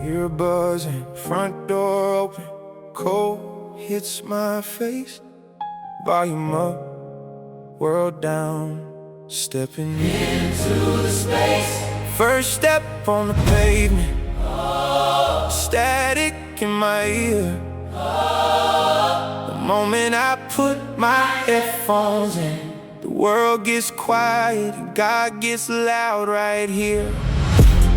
Ear buzzing, front door open, cold hits my face. Volume up, world down, stepping into the space. First step on the pavement, static in my ear. The moment I put my headphones in, the world gets quiet and God gets loud right here.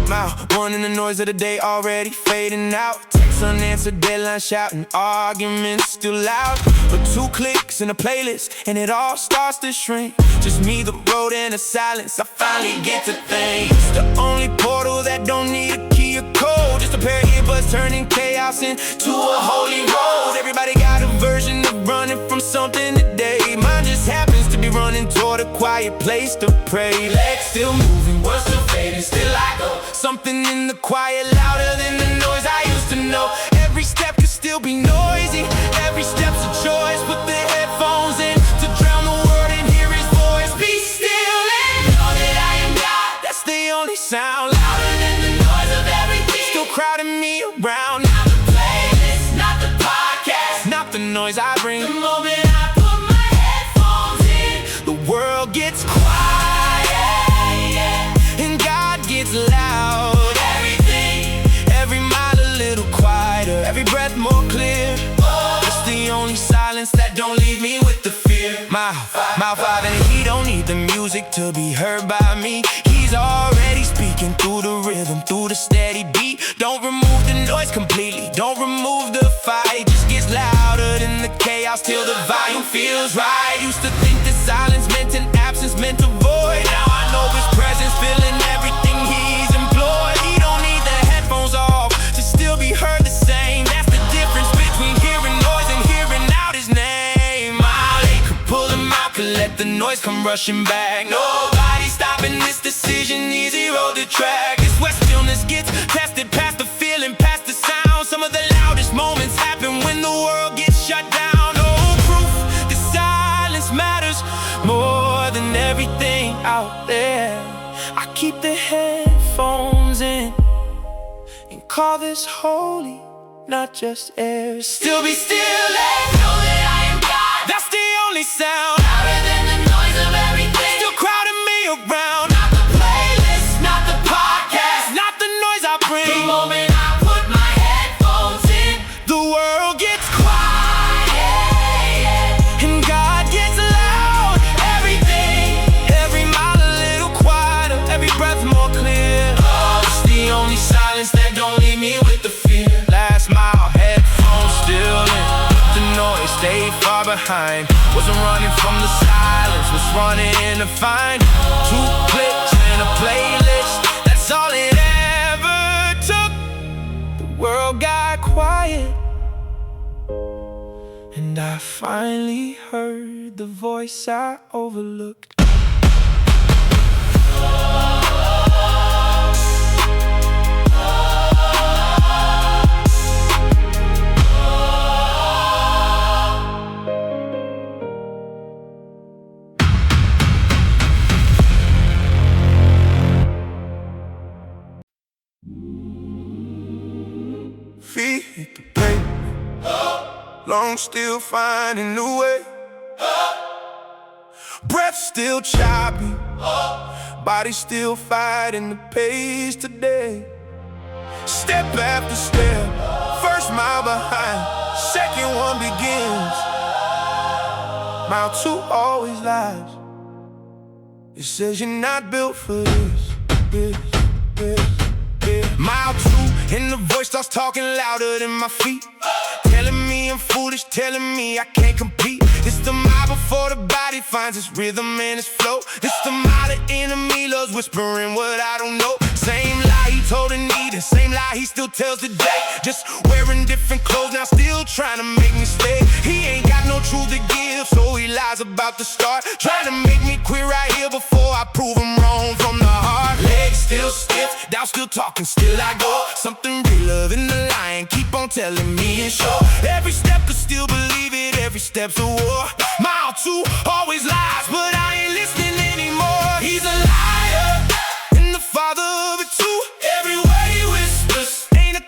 Mile one in the noise of the day already fading out. Text unanswered, deadline shouting, arguments still loud. But 2 clicks in a playlist and it all starts to shrink. Just me, the road, and the silence. I finally get to things. The only portal that don't need a key or code. Just a pair of earbuds turning chaos into a holy road. Everybody got a version of running from something today. Mine just happens to be running toward a quiet place to pray. Legs still moving, words still fading, still I go. Something in the quiet louder than the noise I used to know. Every step could still be noisy, every step's a choice. Put the headphones in to drown the world and hear his voice. Be still and know that I am God. That's the only sound, louder than the noise of everything. Still crowding me around. Not the playlist, not the podcast, not the noise I bring. The moment I put my headphones in, the world gets quiet and God gets loud. Everything, every mile a little quieter, every breath more clear. It's the only silence that don't leave me with the fear. Mile 5 and he don't need the music to be heard by me. He's already speaking through the rhythm, through the steady beat. Don't remove the noise completely, don't remove the fight. Just gets louder than the chaos till the volume feels right. Used to think that silence meant an absence, meant a void. Now I know his presence filling everything he's employed. He don't need the headphones off to still be heard the same. That's the difference between hearing noise and hearing out his name. They could pull him out, could let the noise come rushing back. Nobody stopping this decision, easy road to track. It's where stillness gets tested, past the feeling, past the sound. Some of the loudest moments happen when the world gets shut down. No proof that silence matters more than everything out there. I keep the headphones in and call this holy, not just air. Still be still and know that I am God. That's the only sound, louder than the noise of everything. Still crowding me around. Not the playlist, not the podcast, not the noise I bring. The moment I put my headphones in, the world gets quiet and God gets loud. Everything, every mile a little quieter, every breath more clear. It's the only silence that don't leave me with the fear. Last mile, headphones still in, the noise stayed far behind. Wasn't running from the silence, was running to find 2 clicks and a playlist. That's all it ever took. The world got quiet and I finally heard the voice I overlooked. Feet hit the pavement, lungs still finding a way. Breath still choppy, body still fighting the pace today. Step after step, first mile behind, second one begins. Mile 2 always lies. It says you're not built for this. Mile 2, and the voice starts talking louder than my feet. Telling me I'm foolish, telling me I can't compete. It's the mile before the body finds its rhythm and its flow. It's the mile the enemy loves whispering what I don't know. Same lie he told Anita, same lie he still tells today. Just wearing different clothes now, still trying to make me stay. He ain't got no truth to give, so he lies about the start. Trying to make me quit right here before I prove him wrong from the heart. Legs still stiff, doubt still talking, still I go. Something realer than the lion, keep on telling me it's sure. Every step could still believe it, every step's a war. Mile 2 always lies, but I ain't listening anymore. He's a liar and the father of it too. Every word he whispers ain't a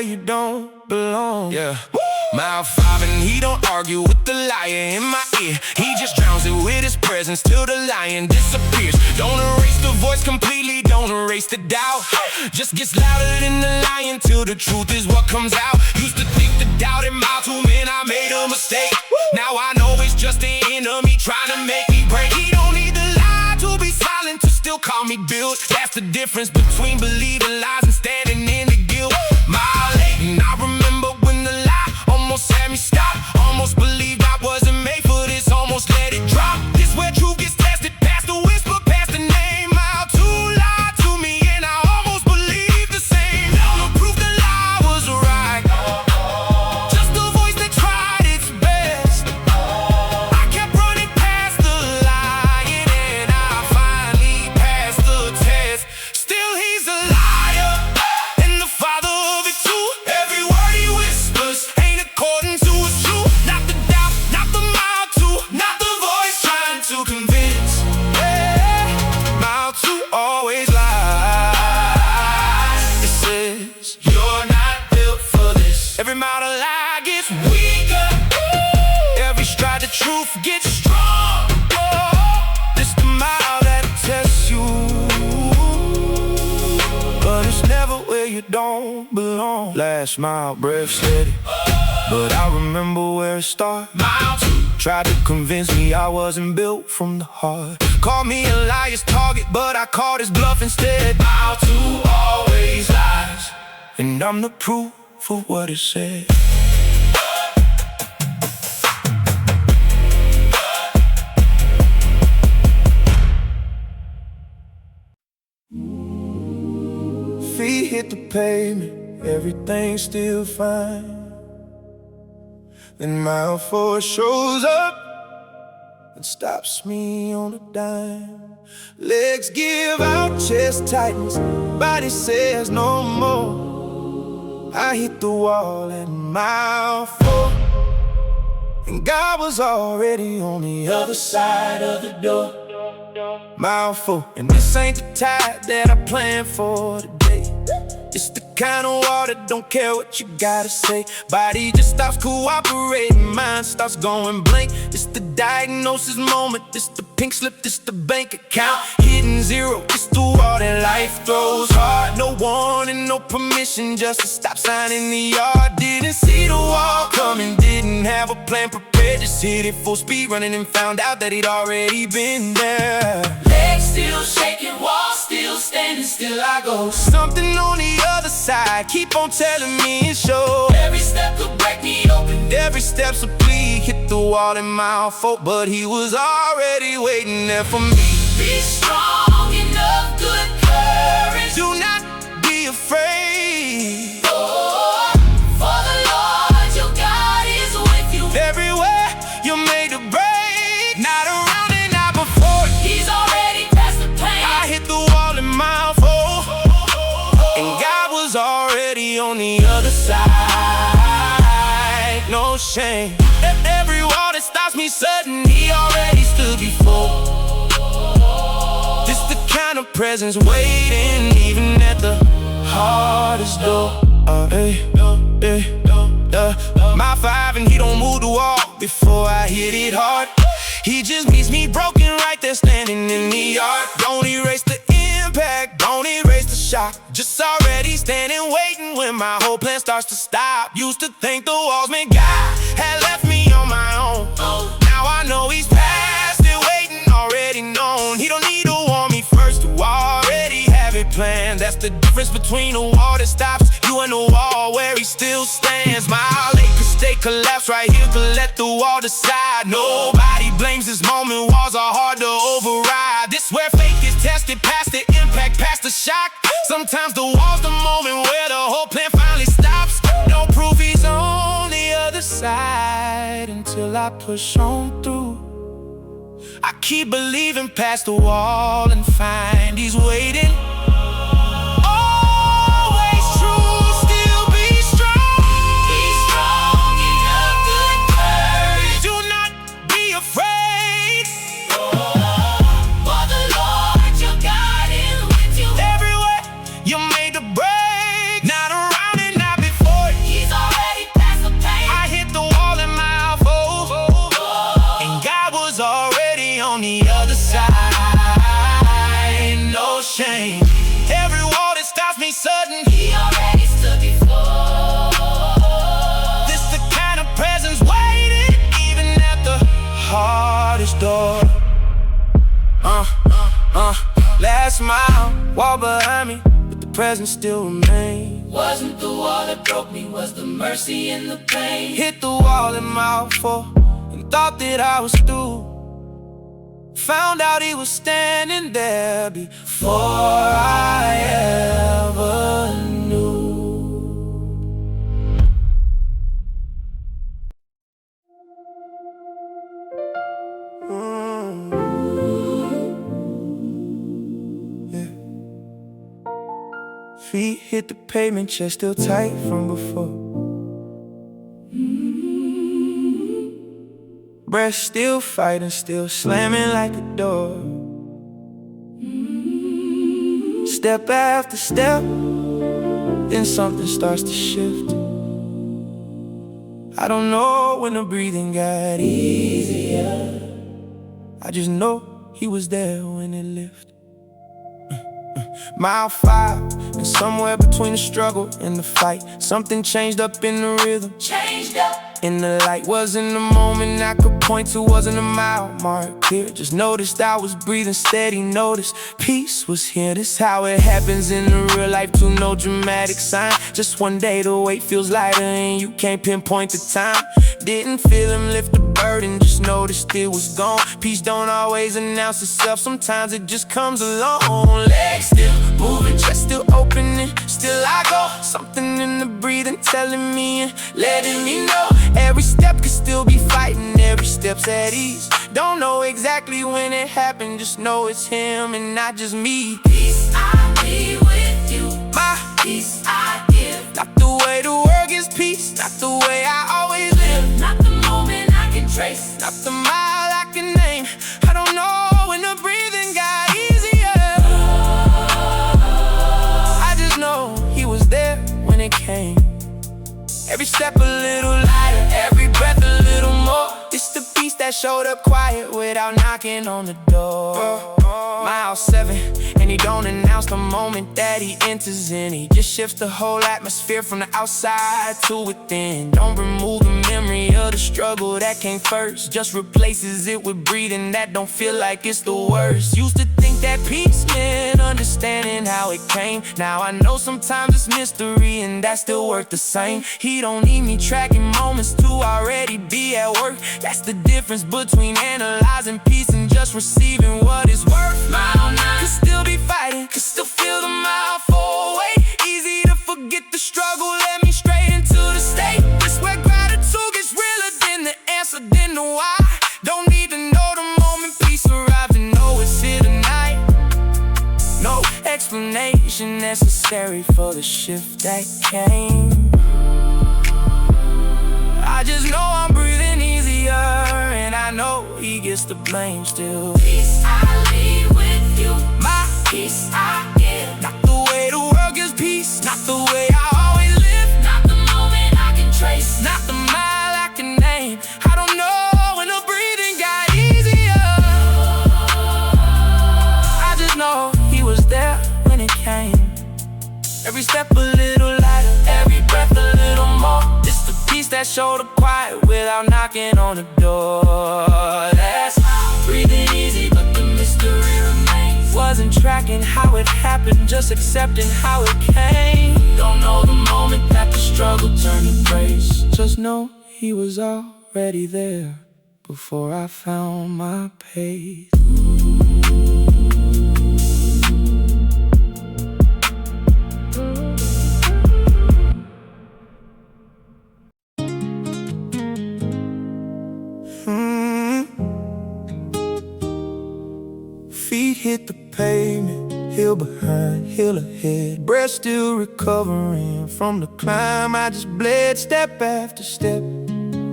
where you don't belong. Yeah. Mile 5 and he don't argue with the liar in my ear. He just drowns it with his presence till the lion disappears. Don't erase the voice completely, don't erase the doubt. Just gets louder than the lion till the truth is what comes out. Used to think the doubt in Mile 2, man, I made a mistake. Now I know it's just the enemy trying to make me break. He don't need the lie to be silent, to still call me built. That's the difference between believing lies and standing in the guilt. Mile 8 and I remember when the lie almost had me stop. Almost believed I wasn't made for this, almost let it drop. This where truth gets tested, past the whisper, past the name. Mile 2 lied to me and I almost believed the same. No proof the lie was right, just a voice that tried its best. I kept running past the lion and I finally passed the test. Still he's a liar and the father of it too. Every word he whispers ain't according to his truth. Not the doubt, not the Mile 2, not the voice trying to convince. Yeah, Mile 2 always lies. It says you're not built for this. Every mile the lie gets weaker, every stride the truth gets strong. This the mile that tests you, but it's never where you don't belong. Last mile, breath steady, but I remember where it started. Mile 2 tried to convince me I wasn't built from the heart. Called me a liar's target, but I called his bluff instead. Mile 2 always lies, and I'm the proof of what it said. Feet hit the pavement, everything's still fine. Then Mile 4 shows up and stops me on a dime. Legs give out, chest tightens, body says no more. I hit the wall at Mile 4, and God was already on the other side of the door. Mile 4, and this ain't the tide that I planned for today. It's the kind of water, don't care what you gotta say. Body just stops cooperating, mind starts going blank. It's the diagnosis moment, it's the pink slip, it's the bank account hitting zero. It's the wall that life throws hard. No warning, no permission, just a stop sign in the yard. Didn't see the wall coming, didn't have a plan prepared. Just hit it full speed running and found out that he'd already been there. Legs still shaking, wall still standing, still I go. Something on the other side, keep on telling me it's sure. Every step could break me open, every step's a plea. Hit the wall in Mile 4, but he was already waiting there for me. Be strong enough, good courage, do not be afraid. Oh, for the Lord your God is with you. Everywhere you're made to break, not around and not before. He's already past the pain. I hit the wall in Mile 4, and God was already on the other side. No shame, every wall that stops me sudden, he already stood before. This the kind of presence waiting even at the hardest door. Mile 5 and he don't move the wall before I hit it hard. He just meets me broken right there standing in the yard. Don't erase the impact, don't erase the shock. Just already standing waiting when my whole plan starts to stop. Used to think the walls meant God had left me on my own. Now I know he's past it, waiting, already known. He don't need to warn me first, to already have it planned. That's the difference between a wall that stops you and a wall where he still stands. Mile 8 could stay collapsed right here, could let the wall decide. Nobody blames this moment, walls are hard to override. This where faith is tested, past the impact, past the shock. Sometimes the wall's the moment where the whole plan finally stops. No proof he's on the other side until I push on through. I keep believing past the wall and find he's waiting. Always true, still be strong. Be strong enough, good courage, do not be afraid. For the Lord your God is with you. Everywhere you're made to break, not around and not before. wall behind me, but the present still remains. Wasn't the wall that broke me, was the mercy in the pain. Hit the wall in mile 4 and thought that I was through. Found out he was standing there before I ever knew. Yeah. Feet hit the pavement, chest still tight from before. Breath still fighting, still slamming like a door. Step after step, then something starts to shift. I don't know when the breathing got easier. I just know he was there when it lifted. Mile 5, and somewhere between the struggle and the fight, something changed up in the rhythm. Changed up. And the light wasn't a moment I could point to, wasn't a mile mark clear. Just noticed I was breathing steady, noticed peace was here. This how it happens in the real life too, no dramatic sign. Just one day the weight feels lighter and you can't pinpoint the time. Didn't feel him lift the burden, just noticed it was gone. Peace don't always announce itself, sometimes it just comes alone. Legs still moving, chest still opening, still I go. Something in the breathing telling me and letting me know every step could still be fighting, every step's at ease. Don't know exactly when it happened, just know it's him and not just me. Peace I be with you, My peace I give. not the way the world gives peace, not the way I always live, Not the moment I can trace, not the mile I can name. I don't know when the breathing got easier. I just know he was there when it came. Every step a little lighter, every breath a little more. It's the peace that showed up quiet without knocking on the door. Mile 7, and he don't announce the moment that he enters in. He just shifts the whole atmosphere from the outside to within. Don't remove the memory of the struggle that came first, just replaces it with breathing that don't feel like it's the worst. Used to think that peace meant understanding how it came. Now I know sometimes it's mystery and that still work the same. He don't need me tracking moments to already be at work. That's the difference between analyzing peace and just receiving what it's worth. Mile 9, Could still be fighting, could still feel the mile 4 weight. Easy to forget the struggle, led me straight into the state. This where gratitude gets realer than the answer, than the why. Don't need to know the moment peace arrives and know it's here tonight. No explanation necessary for the shift that came. I just know I'm breathing easier, and I know he gets the blame still. peace I leave with you, My peace I give. not the way the world gives peace, not the way I always live, Not the moment I can trace, not the mile I can name. I don't know when the breathing got easier. I just know he was there when it came. Every step a little lighter, every breath a little more. It's the peace that showed up quiet without knocking on the door. That's breathing easy but the mystery remains. wasn't tracking how it happened, just accepting how it came. Don't know the moment that the struggle turned to grace. Just know he was already there before I found my pace. Feet hit the pavement, hill behind, hill ahead. Breath still recovering from the climb. I just bled step after step,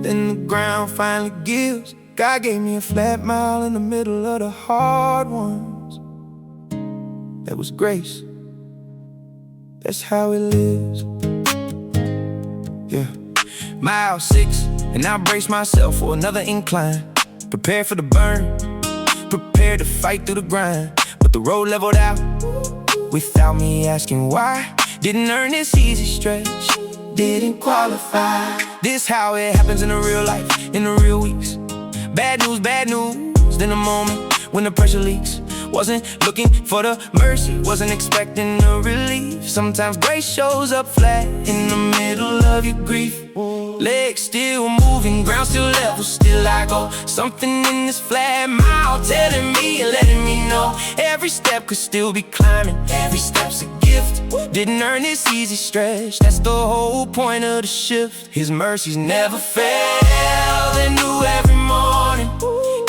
then the ground finally gives. God gave me a flat mile in the middle of the hard ones. That was grace, that's how it lives. Yeah. Mile 6, and I brace myself for another incline. Prepare for the burn, prepared to fight through the grind. But the road leveled out without me asking why. Didn't earn this easy stretch, didn't qualify. This how it happens in the real life, in the real weeks. Bad news, then a moment when the pressure leaks. Wasn't looking for the mercy, wasn't expecting the relief. Sometimes grace shows up flat in the middle of your grief. Legs still moving, ground still level, still I go. Something in this flat mile telling me and letting me know every step could still be climbing, every step's a gift. Didn't earn this easy stretch, that's the whole point of the shift. His mercies never fail, they're new every morning.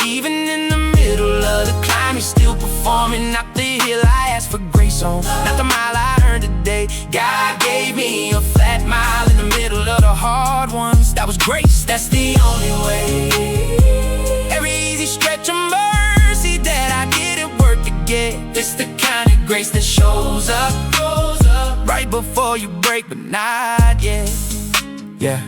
Even in the middle of the climb, he's still performing. Not the hill I asked for grace on, not the mile I earned today. God gave me a flat mile in the middle of the hard ones. That was grace, that's the only way. Every easy stretch of mercy that I didn't work to get. It's the kind of grace that shows up right before you break, but not yet. Yeah.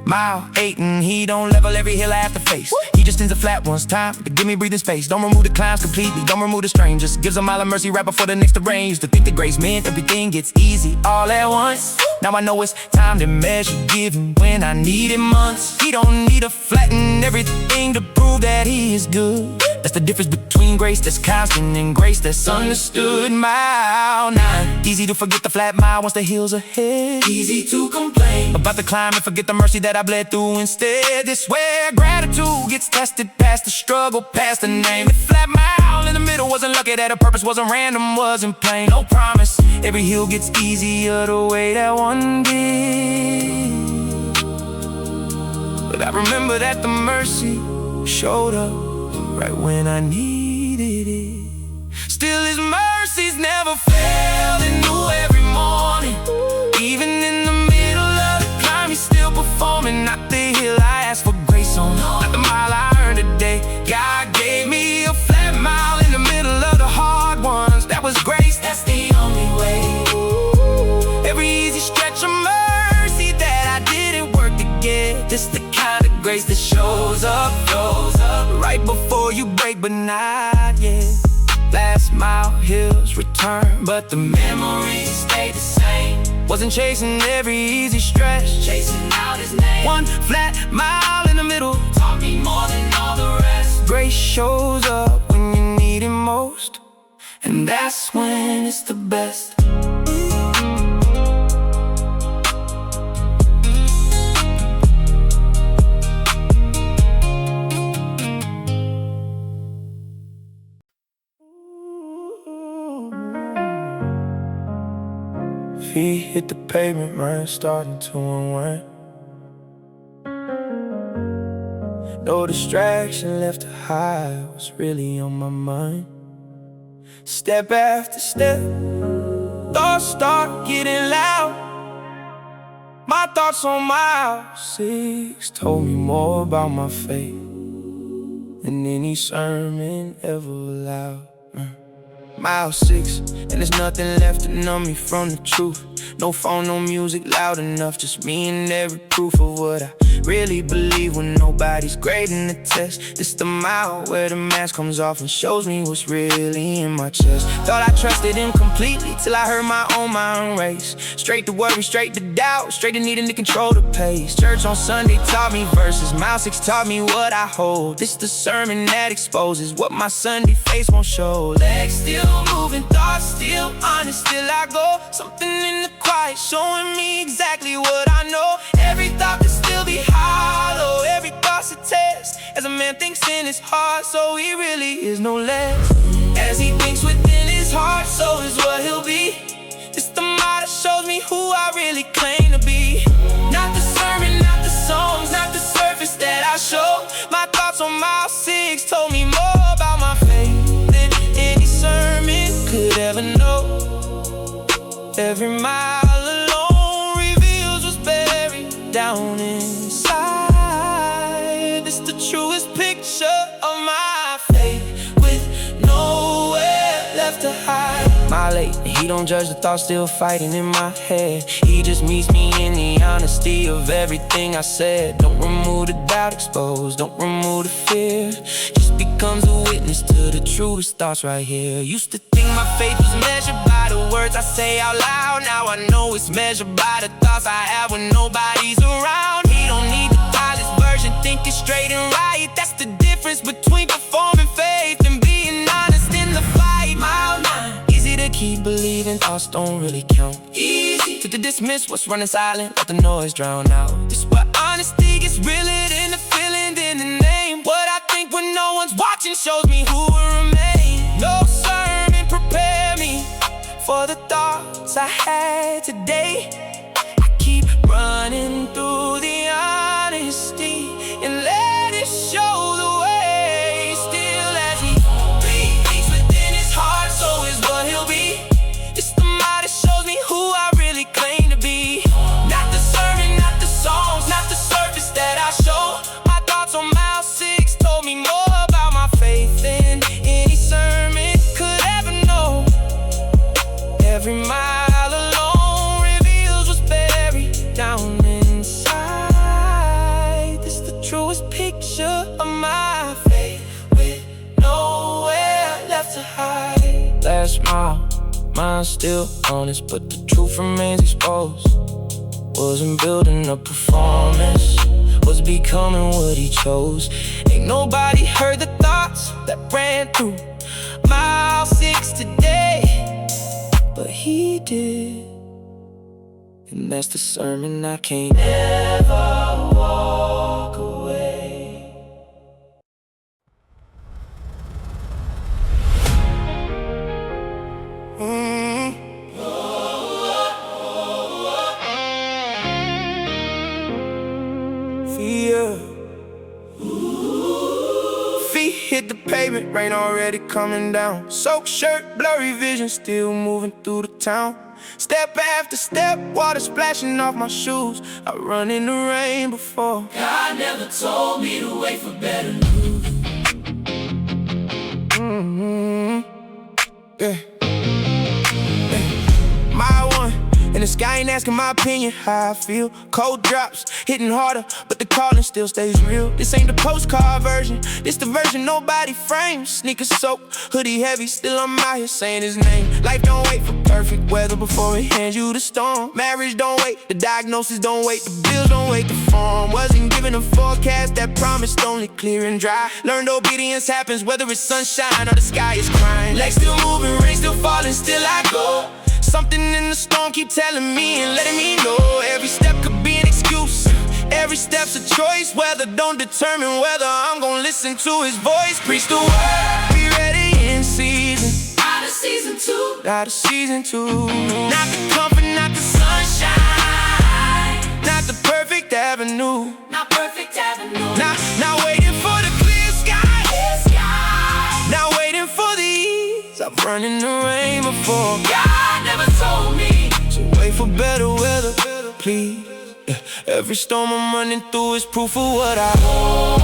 Mile 8 and he don't level every hill I have to face. He just ends the flat ones, time to give me breathing space. Don't remove the climbs completely, don't remove the strain. Just gives a mile of mercy right before the next terrain. Used to think that grace meant everything gets easy all at once. Now I know it's time to measure giving when I needed months. He don't need to flatten everything to prove that he is good. That's the difference between grace that's constant and grace that's understood. Mile 9, easy to forget the flat mile once the hill's ahead. Easy to complain about the climb and forget the mercy that I bled through instead. This where gratitude gets tested past the struggle, past the name. The flat mile in the middle wasn't lucky, that a purpose wasn't random, wasn't plain. No promise, every hill gets easier the way that one did. But I remember that the mercy showed up right when I needed it. Still his mercies never fail, they're new every morning. Even in the middle of the climb, he's still performing. Not the hill I asked for grace on, not the mile I earned today. God gave me a flat mile in the middle of the hard ones. That was grace, that's the only way. Every easy stretch of mercy that I didn't work to get. This the kind of grace that shows up right before you break, but not yet. Last mile hills return, but the memories stay the same. Wasn't chasing every easy stretch, chasing out his name. One flat mile in the middle taught me more than all the rest. Grace shows up when you need it most, and that's when it's the best. Feet hit the pavement, mind starting to unwind. No distraction left to hide what's really on my mind. Step after step, thoughts start getting loud. My thoughts on mile 6 told me more about my faith than any sermon ever allowed. Mile 6, and there's nothing left to numb me from the truth. No phone, no music loud enough, just me and every proof of what I really believe when nobody's grading the test. This the mile where the mask comes off and shows me what's really in my chest. Thought I trusted him completely till I heard my own mind race. Straight to worry, straight to doubt, straight to needing to control the pace. Church on Sunday taught me verses, mile 6 taught me what I hold. This the sermon that exposes what my Sunday face won't show. Legs still moving, thoughts still honest, still I go. Something in the quiet showing me exactly what I know. Every thought could still be hollow, every thought's a test. As a man thinks in his heart, so he really is no less. As he thinks within his heart, so is what he'll be. It's the mile that shows me who I really claim to be. Not the sermon, not the songs, not the surface that I show. My thoughts on mile 6 told me more about my faith than any sermon could ever know. Every mile alone reveals what's buried down inside. It's the truest picture of my faith with nowhere left to hide. Mile 8, and he don't judge the thoughts still fighting in my head. He just meets me in the honesty of everything I said. Don't remove the doubt exposed, don't remove the fear. Just becomes a witness to the truest thoughts right here. Used to think my faith was measured by the words I say out loud. Now I know it's measured by the thoughts I have when nobody's around. He don't need the polished version, thinking straight and right. That's the difference between performing faith and being honest in the fight. thoughts don't really count. Easy to dismiss what's running silent, let the noise drown out. This where honesty gets realer than the feeling than the name. What I think when no one's watching shows me who will remain. No sermon prepare me for the thoughts I had today. I keep running through the honesty and let it show the way. Still as he thinks within his heart, so is what he'll be. It's the mind that shows me who I really claim to be. Not the sermon, not the songs, not the surface that I show. My thoughts on mile 6 told me more about my faith than any sermon could ever know. Every mile alone reveals what's buried down inside. This is the truest picture of my faith, with nowhere left to hide. Last mile, mind still honest, but the truth remains exposed. Wasn't building a performance, was becoming what he chose. Ain't nobody heard the thoughts that ran through mile 6 today, but he did. And that's the sermon I can't ever walk away. Feet hit the pavement, rain already coming down. Soaked shirt, blurry vision, still moving through the town. Step after step, water splashing off my shoes. I run in the rain before. God never told me to wait for better news. Yeah. My one, and the sky ain't asking my opinion, how I feel. Cold drops, hitting harder, but the calling still stays real. This ain't the postcard version, this the version nobody frames. Sneakers soaked, hoodie heavy, still I'm out here saying his name. Life don't wait for perfect weather before it hands you the storm. Marriage don't wait, the diagnosis don't wait, the bills don't wait to form. Wasn't given a forecast that promised only clear and dry. Learned obedience happens whether it's sunshine or the sky is crying. Legs still moving, rain still falling, still I go. Something in the storm keep telling me and letting me know. Every step could be an excuse, every step's a choice. Weather don't determine whether I'm gonna listen to his voice. Preach the word, be ready in season. Out of season 2, Out of season 2. Not the comfort, not the sunshine, not the perfect avenue. not perfect avenue. Not waiting for the clear sky, not waiting for the ease. I've run in the rain before. God never told me So wait for better weather, please. Yeah. Every storm I'm running through is proof of what I hold.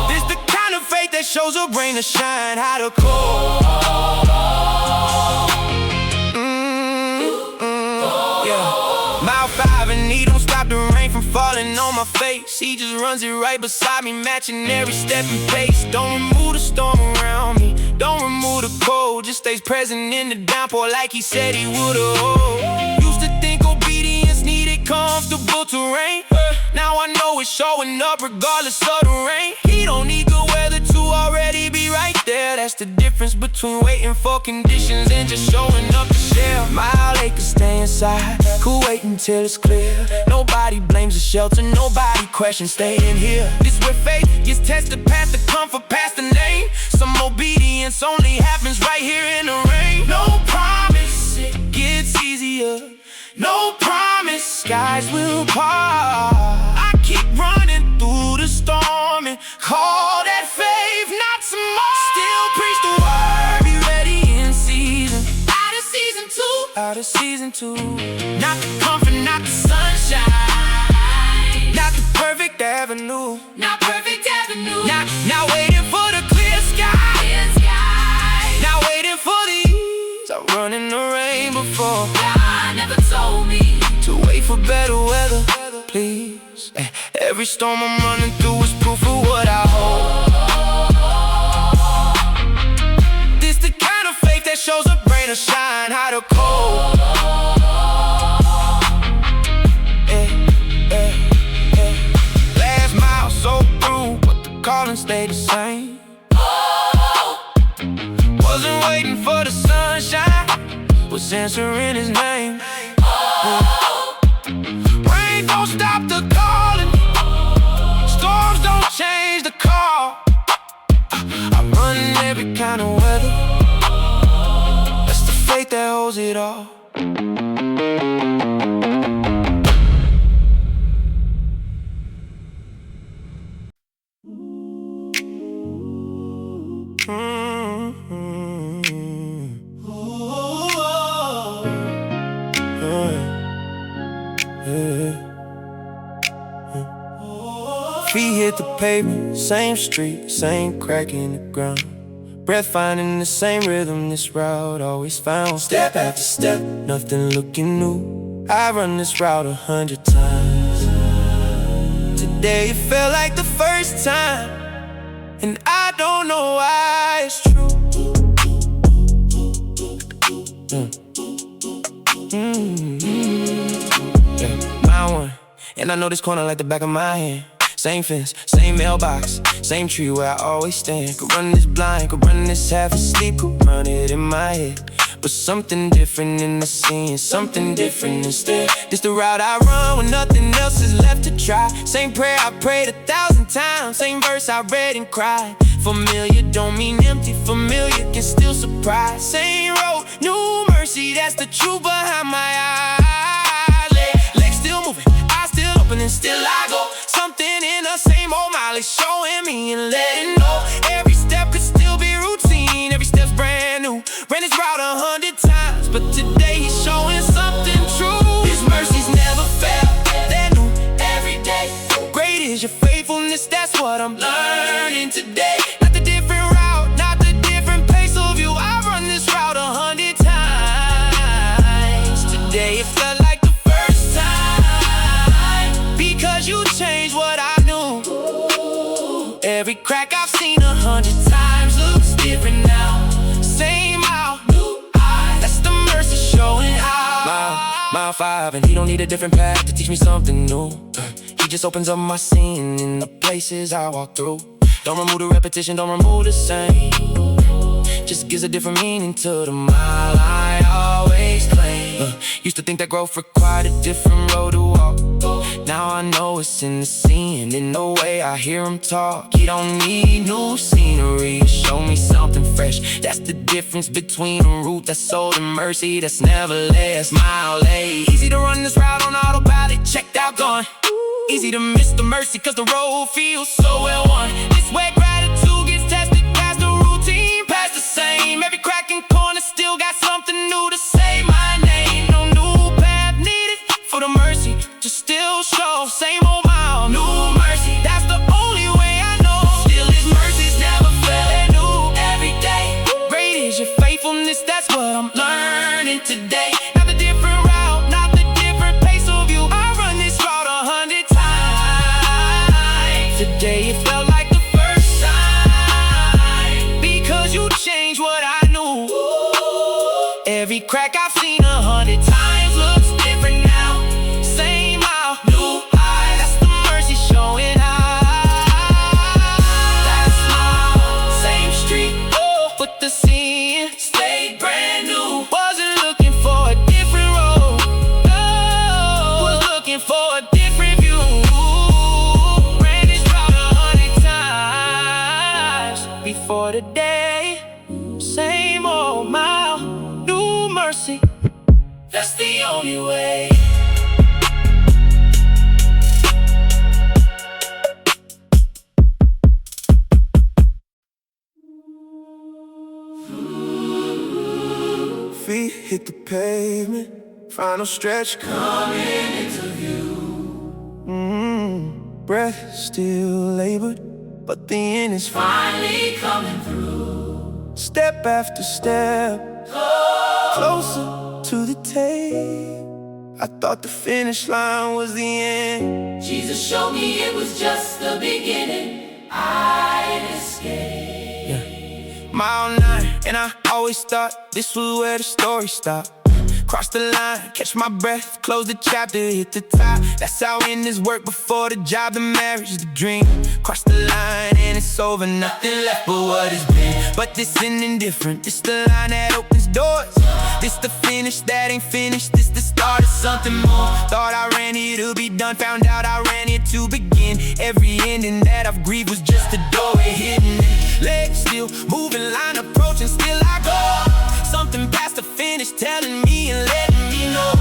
This the kind of faith that shows a rain to shine, hot or cold. Yeah. Mile 5 and he don't stop the rain from falling on my face. He just runs it right beside me, matching every step and pace. Don't remove the storm around me, don't remove the cold, just stays present in the downpour like he said he would've. Used to think obedience needed comfortable terrain. Now I know it's showing up regardless of the rain. He don't need good weather to already be right there. That's the difference between waiting for conditions and just showing up to share. Mile acres stay inside, cool wait until it's clear. Nobody blames the shelter, nobody questions staying here. This where faith gets tested past the comfort, past the name. Some obedience only happens right here in the rain. No promise it gets easier, no promise skies will part. I keep running through the storm and call that faith, not tomorrow. Still preach the word, be ready in season. out of season 2, Out of season 2. Not the comfort, not the sunshine, not the perfect avenue. not perfect avenue. Not waiting for the clear sky, Clear sky. not waiting for the ease. I'm running the rain before. God never told me To wait for better weather, please. Every storm I'm running through is proof of what I hold. This the kind of faith that shows a rain or shine, hot or cold. Last mile so through, but the calling stayed the same. Wasn't waiting for the sun. answering his name. Rain don't stop the calling, storms don't change the call. I run every kind of weather, that's the faith that holds it all. Feet hit the pavement, same street, same crack in the ground. Breath finding the same rhythm this route always found. Step after step, nothing looking new. I run this route 100 times. Today it felt like the first time, and I don't know why it's true. My one, and I know this corner like the back of my hand. Same fence, same mailbox, same tree where I always stand. Could run this blind, could run this half asleep, could run it in my head. But something different in the scene, something different instead. This the route I run when nothing else is left to try. Same prayer I prayed 1,000 times, same verse I read and cried. Familiar don't mean empty, familiar can still surprise. Same road, new mercy, that's the truth behind my eyes. Legs still moving, eyes still open and still I go. Something in the same old mile is showing me and letting know. Every step could still be routine, every step's brand new. Ran this route 100 times, but today he's showing something true. His mercies never fail, they're new every day. Great is your faithfulness, that's what I'm learning today. Not the different route, not the different pace of you. I run this route 100 times. Today it felt like the first time, because you changed what I knew. Every crack I've seen 100 times looks different now. Same out, new eyes, that's the mercy showing out. Mile 5, and he don't need a different path to teach me something new. He just opens up my scene in the places I walk through. Don't remove the repetition, don't remove the same. Just gives a different meaning to the mile I always claim. Used to think that growth required a different road to walk. Now I know it's in the scene, in the way I hear him talk. He don't need new scenery to show me something fresh. That's the difference between a route that's sold and mercy that's never less. Mile 8, easy to run this route on autopilot, checked out, gone. Easy to miss the mercy cause the road feels so well won. This way gratitude gets tested past the routine, past the same. Every crack and corner still got something new to say my name. No new path needed for the mercy to still show. Same old mile, new mercy, that's the only way I know. Still his mercies never fail, they're new every day. Great is your faithfulness, that's what I'm learning today. Not the different route, not the different pace of you. I run this route 100 times. Today it felt like the first time, because you changed what I knew. Every crack I've seen 100 times looks different now. Same out, new eyes, that's the mercy showing out. That's my same street, but the scene stayed brand new. Wasn't looking for a different road, no, was looking for a different view. Ran this route 100 times before the day. Same old mile, new mercy, that's the only way. Feet hit the pavement, final stretch coming into view. Breath still labored, but the end is finally coming through. Step after step, closer to the tape. I thought the finish line was the end. Jesus showed me it was just the beginning. I'd escape. Mile 9, and I always thought this was where the story stopped. Cross the line, catch my breath, close the chapter, hit the top. That's how in this work before the job, the marriage, the dream. Cross the line and it's over, nothing left but what has been. But this ending different, it's the line that opens doors. This the finish that ain't finished, this the start of something more. Thought I ran here to be done, found out I ran here to begin. Every ending that I've grieved was just a doorway hidden. Legs still moving, line approaching, still I go. Something past the finish telling me and letting me know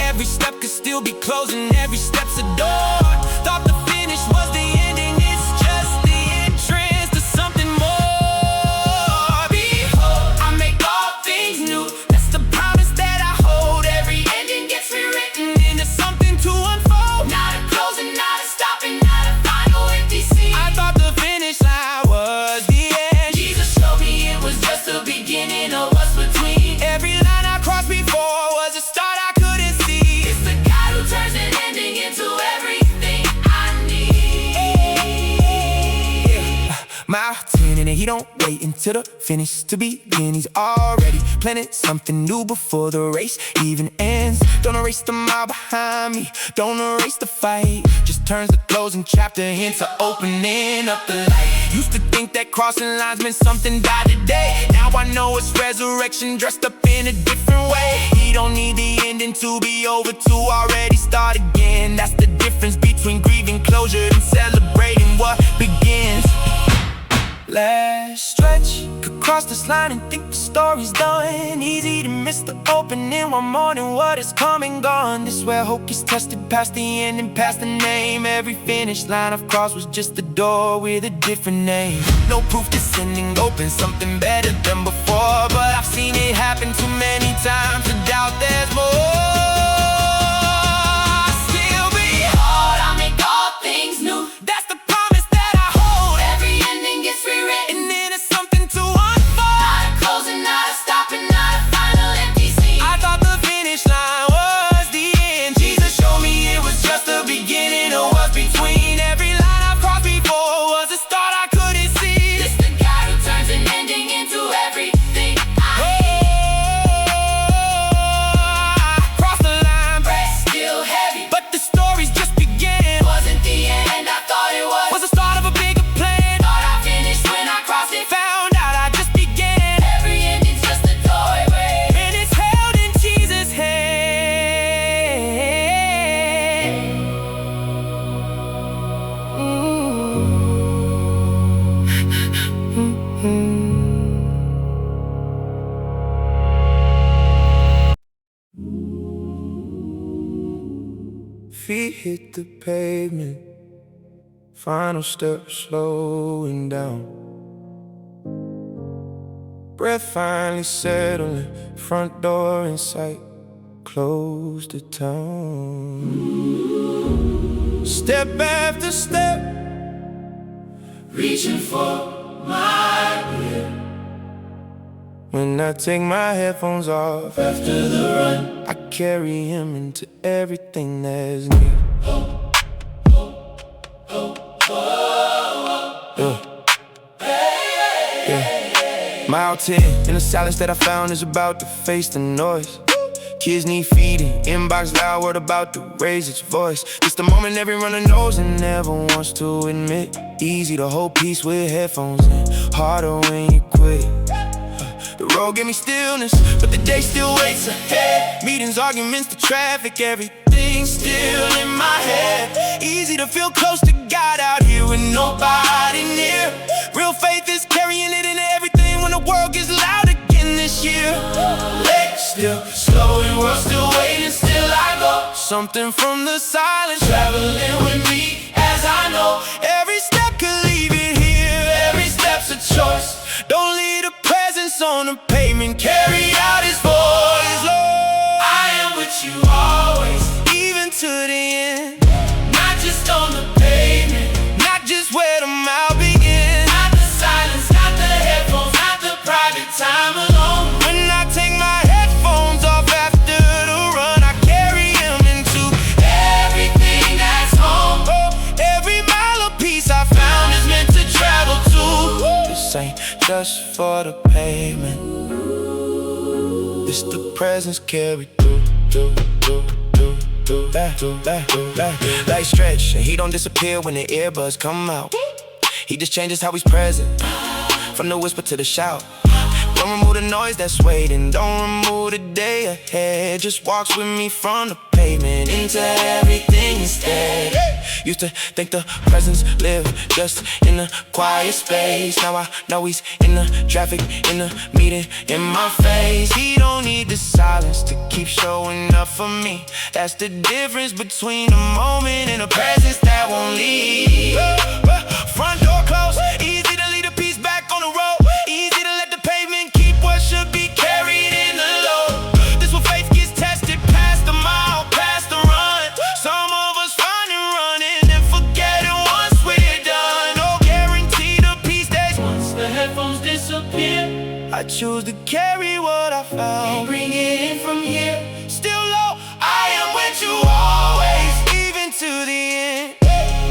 every step could still be closing, every step's a door. Thought the finish was the ending, it's just the entrance to something more. Behold, I make all things new, that's the promise that I hold. Every ending gets rewritten into something to unfold. Not a closing, not a stopping, not a final empty scene. I thought the finish line was the end. Jesus showed me it was just the beginning of what's between. Every line I crossed before was a start I couldn't see. It's the God who turns an ending into everything I need. Mountain, and he don't wait until the finish to begin. He's already planning something new before the race even ends. Don't erase the mile behind me, don't erase the fight. Just turns the closing chapter into opening up the light. Used to think that crossing lines meant something died today. Now I know it's resurrection dressed up in a different way. He don't need the ending to be over to already start again. That's the difference between grieving closure and celebrating what begins. Last stretch, could cross this line and think the story's done. Easy to miss the opening one morning, what is come and gone. This where hope gets tested past the end and past the name. Every finish line I've crossed was just a door with a different name. No proof this ending opens something better than before, but I've seen it happen too many times to doubt there's more. Still behold, I make all things new, that's the promise that I hold. Every ending gets rewritten into something to unfold. Not a closing, not a stopping, not a final empty scene. I thought the finish line was the end. Jesus showed me it was just the beginning of what's between. Every line I've crossed before was a start I couldn't see. This the God who turns an ending into everything I need. I crossed the line, breath still heavy, but the story's just beginning. Wasn't the end, I thought it was the start of a bigger plan. Thought I finished when I crossed it, found out I just began. Every ending's just a doorway, and it's held in Jesus' hand. Feet hit the pavement, final step slowing down. Breath finally settling, front door in sight, close to town. Step after step, reaching for my ear. When I take my headphones off after the run, I carry him into everything that's new. Mile 10, in the silence that I found is about to face the noise. Kids need feeding, inbox loud, word about to raise its voice. It's the moment every runner knows and never wants to admit. Easy to hold peace with headphones in, harder when you quit. The road gave me stillness, but the day still waits ahead. Meetings, arguments, the traffic, everything's still in my head. Easy to feel close to God out here with nobody near. Real faith is carrying it in everything when the world gets loud again this year. Legs still slow and we're still waiting, still I go. Something from the silence traveling with me as I know. Every step could leave it here, every step's a choice. Don't leave the presence on the pavement, carry out his voice. Lord, I am with you always, even to the end. Not just on the pavement, not just where the mile begins. Not the silence, not the headphones, not the private time alone. When I take my headphones off after the run, I carry him into everything that's home. Oh, every mile of peace I found is meant to travel to. This ain't just for the pavement, it's the presence carried through. Like stretch, and he don't disappear when the earbuds come out. He just changes how he's present, from the whisper to the shout. Don't remove the noise that's waiting, don't remove the day ahead. Just walks with me from the pavement into everything instead. Used to think the presence lived just in a quiet space. Now I know he's in the traffic, in the meeting, in my face. He don't need the silence to keep showing up for me. That's the difference between a moment and a presence that won't leave. Front door closed, easy to leave the peace back on the road. Easy to let the pavement keep what should be carried in the load. This where faith gets tested, past the mile, past the run. Some of us find it running and forget it once we're done. No guarantee the peace stays. Once the headphones disappear, I choose to carry what I found. and bring it in from here. Still low, I am with you always, even to the end.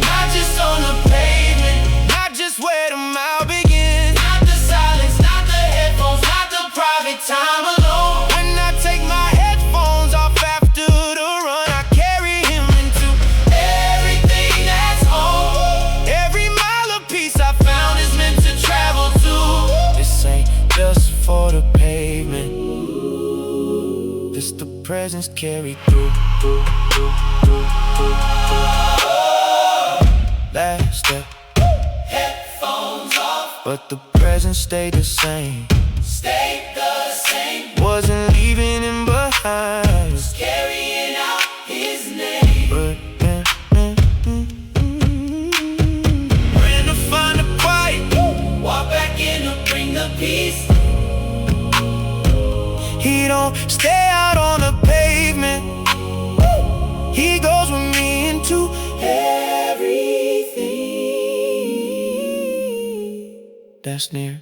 Not just on the pavement, Not just where the mile begins. not the silence, not the headphones, not the private time alone. When I take my headphones off after the run, I carry him into Everything that's home, every mile of peace I found. found is meant to travel to. This ain't just for the pavement. This the presence carried through. Last step, Headphones off, but the presence stayed the same. stay the same. Wasn't leaving him behind. Carrying out his name. But Praying to find a quiet. Walk back in to bring the peace. He don't stay out on the pavement. He goes with me into everything that's near.